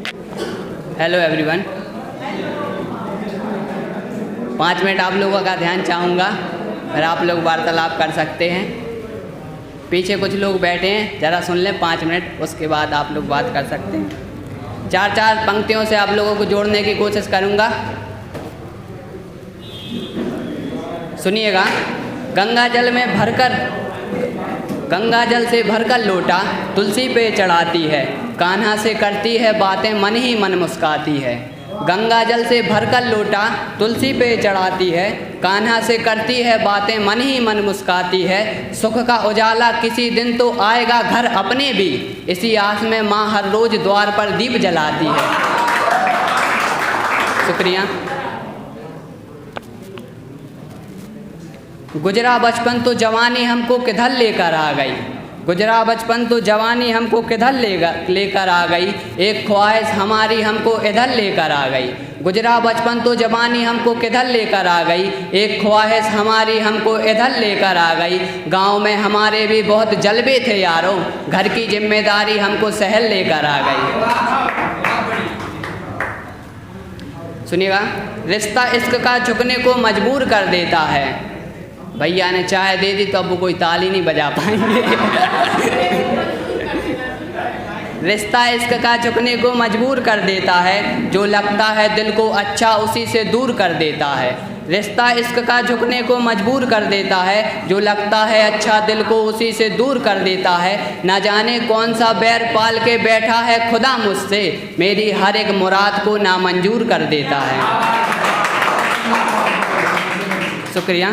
Hello everyone. 5 minute आप लोगों का ध्यान चाहूँगा, फिर आप लोग वार्तालाप कर सकते हैं। पीछे कुछ लोग बैठे हैं, ज़रा सुन लें 5 मिनट, उसके बाद आप लोग बात कर सकते हैं। 4-4 पंक्तियों से आप लोगों को जोड़ने की कोशिश करूँगा। सुनिएगा। गंगा जल से भरकर लोटा तुलसी पे चढ़ाती है, कान्हा से करती है बातें मन ही मन मुस्काती है। गंगा जल से भरकर लोटा तुलसी पे चढ़ाती है, कान्हा से करती है बातें मन ही मन मुस्काती है। सुख का उजाला किसी दिन तो आएगा घर अपने भी, इसी आस में माँ हर रोज द्वार पर दीप जलाती है। शुक्रिया। गुजरा बचपन तो जवानी हमको किधर लेकर आ गई, गुजरा बचपन तो जवानी हमको किधर लेकर आ गई, एक ख्वाहिश हमारी हमको इधर लेकर आ गई। गुजरा बचपन तो जवानी हमको किधर लेकर आ गई, एक ख्वाहिश हमारी हमको इधर लेकर आ गई। गांव में हमारे भी बहुत जलवे थे यारों, घर की जिम्मेदारी हमको शहर लेकर आ गई। सुनिएगा। रिश्ता इश्क का झुकने को मजबूर कर देता है। भैया ने चाय दे दी तो अब वो कोई ताली नहीं बजा पाएंगे। रिश्ता इश्क का झुकने को मजबूर कर देता है, जो लगता है दिल को अच्छा उसी से दूर कर देता है। रिश्ता इश्क का झुकने को मजबूर कर देता है, जो लगता है अच्छा दिल को उसी से दूर कर देता है। न जाने कौन सा बैर पाल के बैठा है खुदा मुझसे, मेरी हर एक मुराद को नामंजूर कर देता है। शुक्रिया।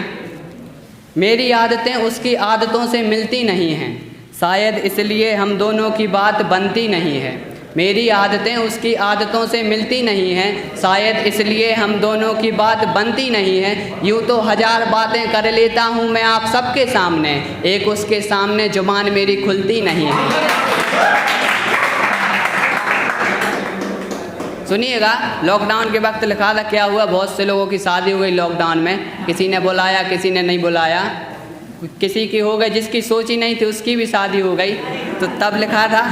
मेरी आदतें उसकी आदतों से मिलती नहीं हैं, शायद इसलिए हम दोनों की बात बनती नहीं है। मेरी आदतें उसकी आदतों से मिलती नहीं हैं, शायद इसलिए हम दोनों की बात बनती नहीं है। यूँ तो 1000 बातें कर लेता हूँ मैं आप सबके सामने, एक उसके सामने जुबान मेरी खुलती नहीं है। सुनिएगा। लॉकडाउन के वक्त लिखा था, क्या हुआ, बहुत से लोगों की शादी हो गई लॉकडाउन में। किसी ने बुलाया, किसी ने नहीं बुलाया, किसी की हो गई, जिसकी सोची नहीं थी उसकी भी शादी हो गई। तो तब लिखा था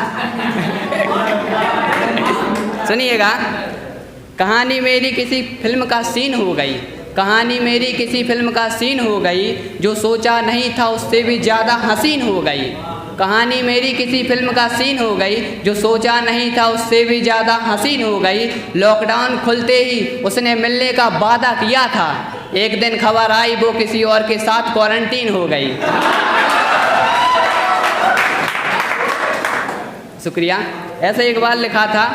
सुनिएगा। कहानी मेरी किसी फिल्म का सीन हो गई, कहानी मेरी किसी फिल्म का सीन हो गई, जो सोचा नहीं था उससे भी ज़्यादा हसीन हो गई। कहानी मेरी किसी फिल्म का सीन हो गई, जो सोचा नहीं था उससे भी ज़्यादा हसीन हो गई। लॉकडाउन खुलते ही उसने मिलने का वादा किया था, एक दिन खबर आई वो किसी और के साथ क्वारंटीन हो गई। शुक्रिया। ऐसे एक बार लिखा था,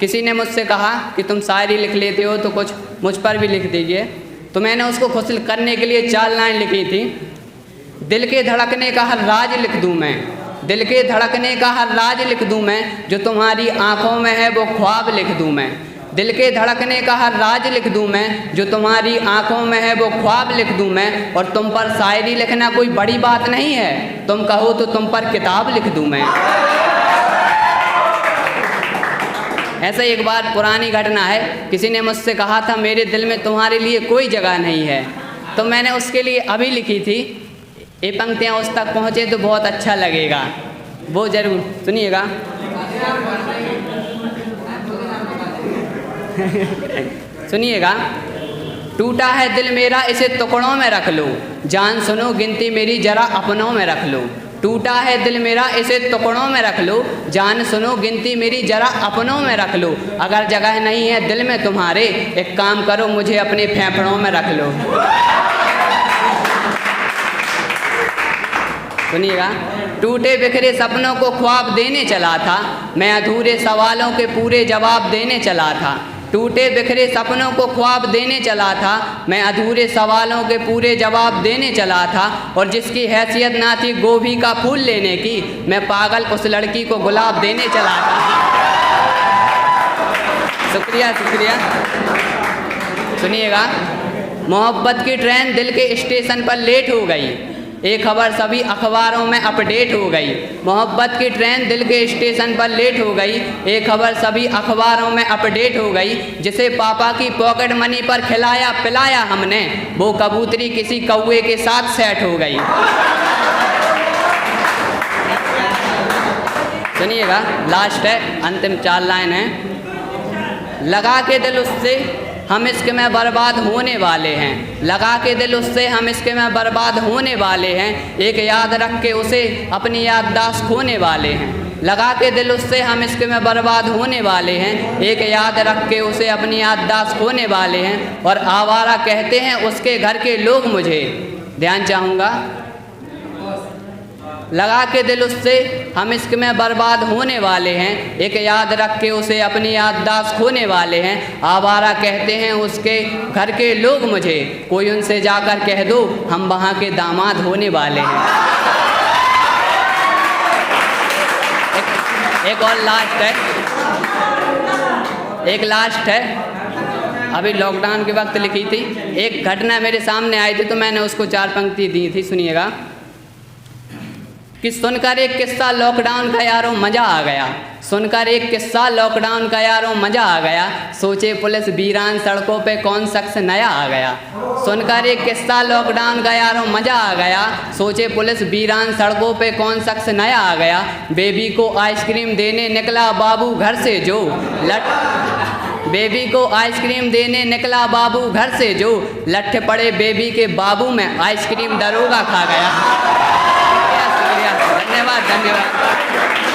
किसी ने मुझसे कहा कि तुम शायरी लिख लेते हो तो कुछ मुझ पर भी लिख दीजिए। तो मैंने उसको खुश करने के लिए 4 लाइन लिखी थी। दिल के धड़कने का हर राज लिख दूँ मैं, दिल के धड़कने का हर राज लिख दूँ मैं, जो तुम्हारी आंखों में है वो ख्वाब लिख दूँ मैं। दिल के धड़कने का हर राज लिख दूँ मैं, जो तुम्हारी आंखों में है वो ख्वाब लिख दूँ मैं। और तुम पर शायरी लिखना कोई बड़ी बात नहीं है, तुम कहो तो तुम पर किताब लिख दूँ मैं। ऐसा एक बार पुरानी घटना है, किसी ने मुझसे कहा था मेरे दिल में तुम्हारे लिए कोई जगह नहीं है, तो मैंने उसके लिए अभी लिखी थी। ये पंक्तियाँ उस तक पहुँचे तो बहुत अच्छा लगेगा, वो ज़रूर सुनिएगा। सुनिएगा। टूटा है दिल मेरा इसे टुकड़ों में रख लो, जान सुनो गिनती मेरी जरा अपनों में रख लो। टूटा है दिल मेरा इसे टुकड़ों में रख लो, जान सुनो गिनती मेरी जरा अपनों में रख लो। अगर जगह नहीं है दिल में तुम्हारे, एक काम करो मुझे अपने फेफड़ों में रख लो। सुनिएगा। टूटे बिखरे सपनों को ख्वाब देने चला था, मैं अधूरे सवालों के पूरे जवाब देने चला था। टूटे बिखरे सपनों को ख्वाब देने चला था, मैं अधूरे सवालों के पूरे जवाब देने चला था। और जिसकी हैसियत ना थी गोभी का फूल लेने की, मैं पागल उस लड़की को गुलाब देने चला था। शुक्रिया शुक्रिया। सुनिएगा। मोहब्बत की ट्रेन दिल के स्टेशन पर लेट हो गई, एक खबर सभी अखबारों में अपडेट हो गई। मोहब्बत की ट्रेन दिल के स्टेशन पर लेट हो गई, एक खबर सभी अखबारों में अपडेट हो गई। जिसे पापा की पॉकेट मनी पर खिलाया पिलाया हमने, वो कबूतरी किसी कौवे के साथ सेट हो गई। सुनिएगा, लास्ट है, अंतिम 4 लाइन है। लगा के दिल उससे हम इश्क में बर्बाद होने वाले हैं, लगा के दिल उससे हम इश्क में बर्बाद होने वाले हैं, एक याद रख के उसे अपनी याददाश्त खोने वाले हैं। लगा के दिल उससे हम इश्क में बर्बाद होने वाले हैं, एक याद रख के उसे अपनी याददाश्त खोने वाले हैं। और आवारा कहते हैं उसके घर के लोग मुझे, ध्यान चाहूँगा, लगा के दिल उससे हम इश्क में बर्बाद होने वाले हैं, एक याद रख के उसे अपनी याददाश्त खोने वाले हैं। आवारा कहते हैं उसके घर के लोग मुझे, कोई उनसे जाकर कह दो हम वहाँ के दामाद होने वाले हैं। एक और लास्ट है, एक लास्ट है, अभी लॉकडाउन के वक्त लिखी थी। एक घटना मेरे सामने आई थी तो मैंने उसको 4 पंक्ति दी थी, सुनिएगा। कि सुनकर एक किस्सा लॉकडाउन का यारों मज़ा आ गया, सुनकर एक किस्सा लॉकडाउन का यारों मज़ा आ गया, सोचे पुलिस वीरान सड़कों पे कौन शख्स नया आ गया। सुनकर एक किस्सा लॉकडाउन का यारों मज़ा आ गया, सोचे पुलिस वीरान सड़कों पे कौन शख्स नया आ गया। बेबी को आइसक्रीम देने निकला बाबू घर से जो बेबी को आइसक्रीम देने निकला बाबू घर से जो, लट्ठे पड़े बेबी के बाबू में आइसक्रीम दरोगा खा गया। धन्यवाद धन्यवाद।